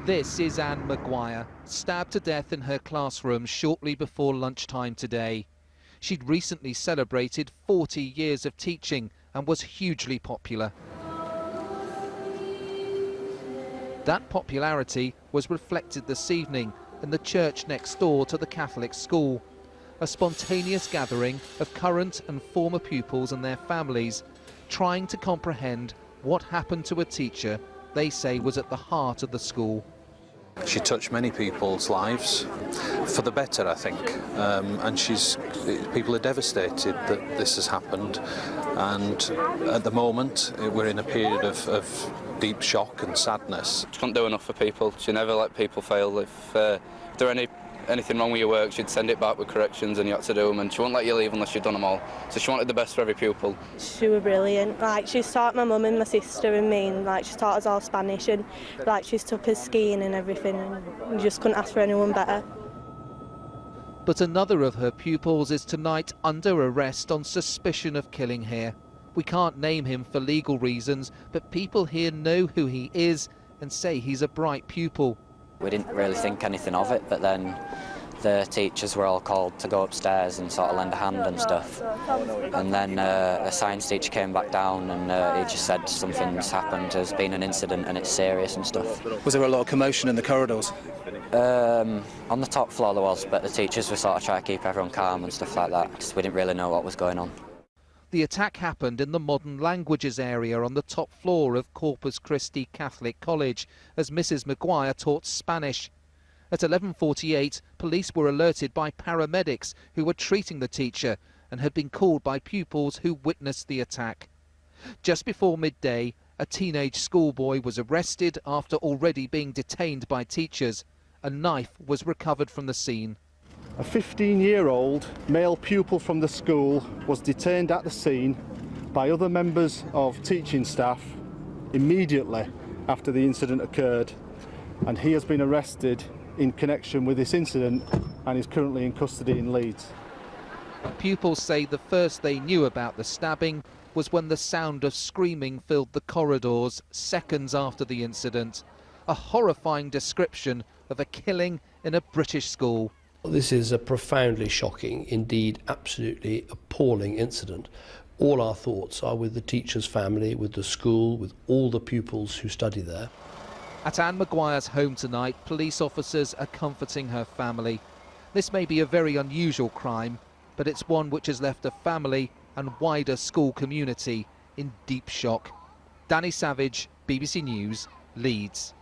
This is McGuire, stabbed to death in her classroom shortly before lunchtime today. She'd recently celebrated 40 years of teaching and was hugely popular. That popularity was reflected this evening in the church next door to the Catholic school. A spontaneous gathering of current and former pupils and their families, trying to comprehend what happened to a teacher they say was at the heart of the school. She touched many people's lives, for the better, I think, and people are devastated that this has happened, and at the moment we're in a period of deep shock and sadness. She couldn't do enough for people. She never let people fail. If there anything wrong with your work, she'd send it back with corrections and you had to do them, and she wouldn't let you leave unless you'd done them all. So she wanted the best for every pupil. She was brilliant. Like, she's taught my mum and my sister and me, and like, she's taught us all Spanish, and like, she's took us skiing and everything, and you just couldn't ask for anyone better. But another of her pupils is tonight under arrest on suspicion of killing here. We can't name him for legal reasons, but people here know who he is and say he's a bright pupil. We didn't really think anything of it, but then the teachers were all called to go upstairs and sort of lend a hand and stuff. And then a science teacher came back down and he just said something's happened, there's been an incident and it's serious and stuff. Was there a lot of commotion in the corridors? On the top floor there was, but the teachers were sort of trying to keep everyone calm and stuff like that. Just we didn't really know what was going on. The attack happened in the modern languages area on the top floor of Corpus Christi Catholic College, as Mrs. McGuire taught Spanish. At 11:48, police were alerted by paramedics who were treating the teacher and had been called by pupils who witnessed the attack. Just before midday, a teenage schoolboy was arrested after already being detained by teachers. A knife was recovered from the scene. A 15-year-old male pupil from the school was detained at the scene by other members of teaching staff immediately after the incident occurred, and he has been arrested in connection with this incident and is currently in custody in Leeds. Pupils say the first they knew about the stabbing was when the sound of screaming filled the corridors seconds after the incident. A horrifying description of a killing in a British school. This is a profoundly shocking, indeed absolutely appalling incident. All our thoughts are with the teacher's family, with the school, with all the pupils who study there. At McGuire's home tonight, police officers are comforting her family. This may be a very unusual crime, but it's one which has left a family and wider school community in deep shock. Danny Savage, BBC News, Leeds.